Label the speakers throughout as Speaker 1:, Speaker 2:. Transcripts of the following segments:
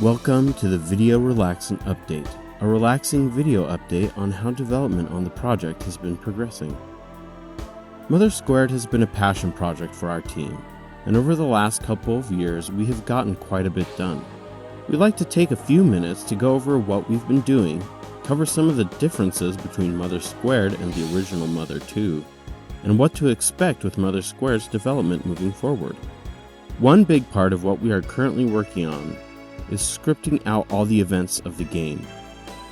Speaker 1: Welcome to the Video Relaxant Update, a relaxing video update on how development on the project has been progressing. MOTHER² has been a passion project for our team, and over the last couple of years we have gotten quite a bit done. We'd like to take a few minutes to go over what we've been doing, cover some of the differences between MOTHER² and the original Mother² and what to expect with MOTHER²'s development moving forward. One big part of what we are currently working on is scripting out all the events of the game.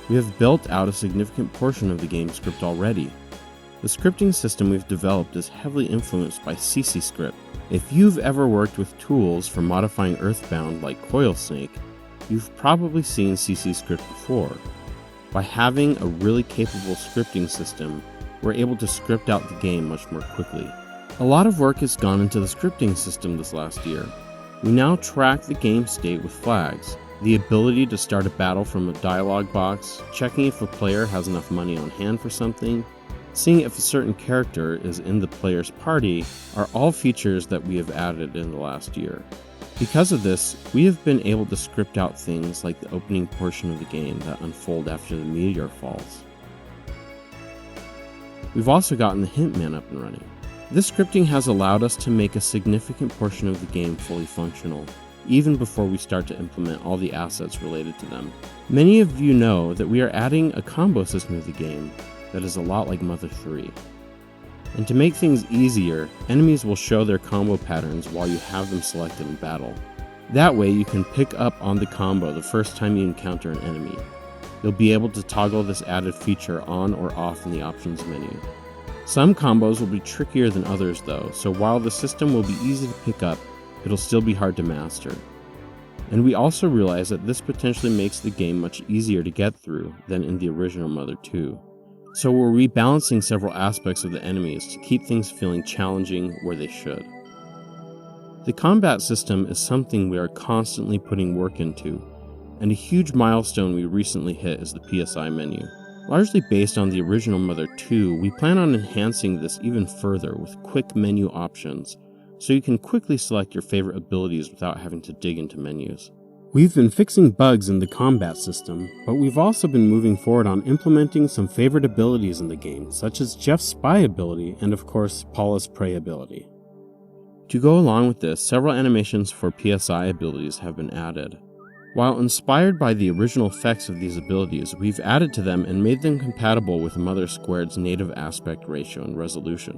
Speaker 1: We have built out a significant portion of the game script already. The scripting system we've developed is heavily influenced by CCScript. If you've ever worked with tools for modifying Earthbound like CoilSnake, you've probably seen CCScript before. By having a really capable scripting system, we're able to script out the game much more quickly. A lot of work has gone into the scripting system this last year. We now track the game state with flags, the ability to start a battle from a dialog box, checking if a player has enough money on hand for something, seeing if a certain character is in the player's party are all features that we have added in the last year. Because of this, we have been able to script out things like the opening portion of the game that unfold after the meteor falls. We've also gotten the Hintman up and running. This scripting has allowed us to make a significant portion of the game fully functional, even before we start to implement all the assets related to them. Many of you know that we are adding a combo system to the game that is a lot like Mother². And to make things easier, enemies will show their combo patterns while you have them selected in battle. That way you can pick up on the combo the first time you encounter an enemy. You'll be able to toggle this added feature on or off in the options menu. Some combos will be trickier than others though, so while the system will be easy to pick up, it'll still be hard to master. And we also realize that this potentially makes the game much easier to get through than in the original Mother². So we're rebalancing several aspects of the enemies to keep things feeling challenging where they should. The combat system is something we are constantly putting work into, and a huge milestone we recently hit is the PSI menu. Largely based on the original Mother², we plan on enhancing this even further with quick menu options, so you can quickly select your favorite abilities without having to dig into menus. We've been fixing bugs in the combat system, but we've also been moving forward on implementing some favorite abilities in the game, such as Jeff's spy ability and of course Paula's prey ability. To go along with this, several animations for PSI abilities have been added. While inspired by the original effects of these abilities, we've added to them and made them compatible with Mother²'s native aspect ratio and resolution.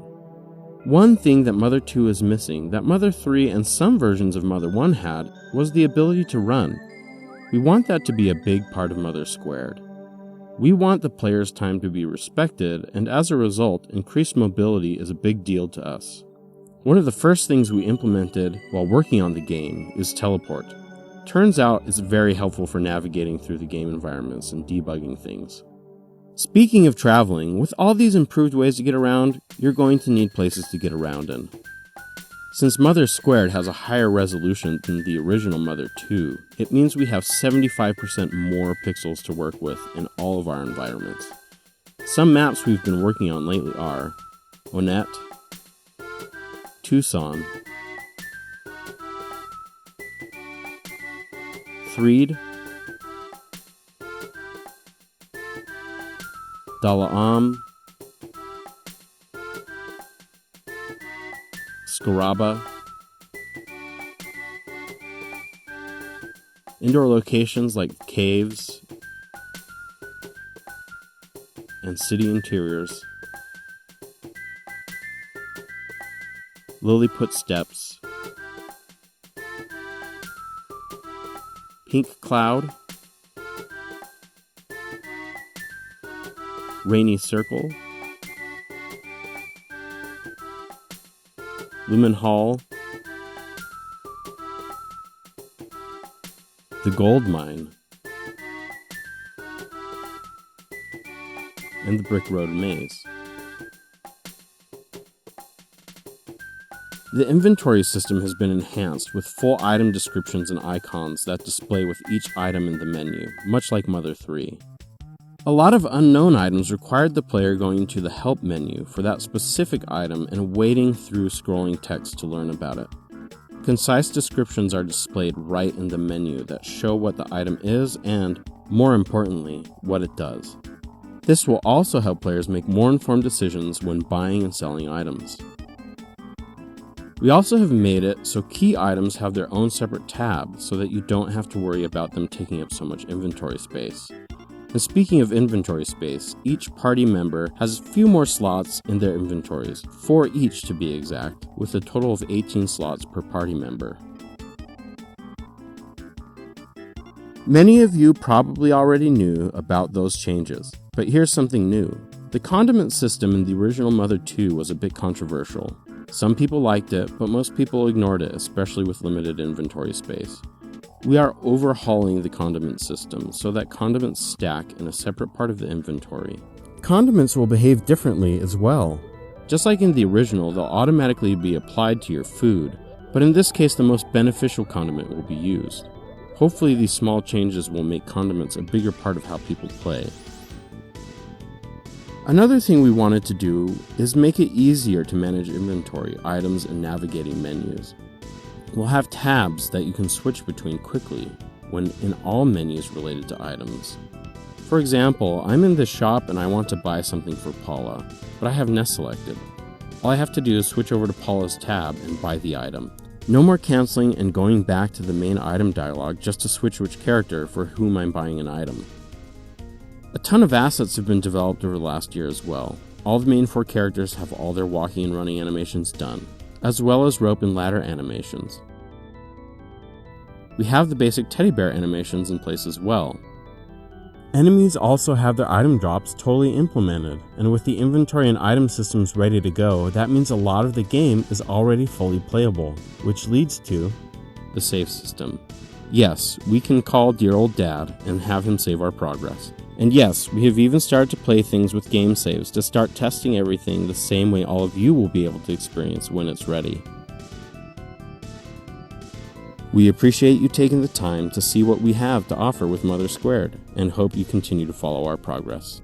Speaker 1: One thing that Mother² is missing, that Mother³ and some versions of Mother² had, was the ability to run. We want that to be a big part of Mother². We want the player's time to be respected, and as a result, increased mobility is a big deal to us. One of the first things we implemented while working on the game is teleport. Turns out it's very helpful for navigating through the game environments and debugging things. Speaking of traveling, with all these improved ways to get around, you're going to need places to get around in. Since Mother² has a higher resolution than the original Mother² it means we have 75% more pixels to work with in all of our environments. Some maps we've been working on lately are Onett, Tucson, Threed, Dalaam, Scaraba. Indoor locations like caves and city interiors. Lilliput Steps. Pink Cloud, Rainy Circle, Lumen Hall, The Gold Mine, and the Brick Road Maze. The inventory system has been enhanced with full item descriptions and icons that display with each item in the menu, much like Mother². A lot of unknown items required the player going into the help menu for that specific item and wading through scrolling text to learn about it. Concise descriptions are displayed right in the menu that show what the item is and, more importantly, what it does. This will also help players make more informed decisions when buying and selling items. We also have made it so key items have their own separate tab so that you don't have to worry about them taking up so much inventory space. And speaking of inventory space, each party member has a few more slots in their inventories, 4 each to be exact, with a total of 18 slots per party member. Many of you probably already knew about those changes, but here's something new. The condiment system in the original MOTHER² was a bit controversial. Some people liked it, but most people ignored it, especially with limited inventory space. We are overhauling the condiment system so that condiments stack in a separate part of the inventory. Condiments will behave differently as well. Just like in the original, they'll automatically be applied to your food, but in this case the most beneficial condiment will be used. Hopefully these small changes will make condiments a bigger part of how people play. Another thing we wanted to do is make it easier to manage inventory, items, and navigating menus. We'll have tabs that you can switch between quickly when in all menus related to items. For example, I'm in the shop and I want to buy something for Paula, but I have Ness selected. All I have to do is switch over to Paula's tab and buy the item. No more canceling and going back to the main item dialog just to switch which character for whom I'm buying an item. A ton of assets have been developed over the last year as well. All the main 4 characters have all their walking and running animations done, as well as rope and ladder animations. We have the basic teddy bear animations in place as well. Enemies also have their item drops totally implemented, and with the inventory and item systems ready to go, that means a lot of the game is already fully playable, which leads to the save system. Yes, we can call dear old dad and have him save our progress. And yes, we have even started to play things with game saves to start testing everything the same way all of you will be able to experience when it's ready. We appreciate you taking the time to see what we have to offer with MOTHER², and hope you continue to follow our progress.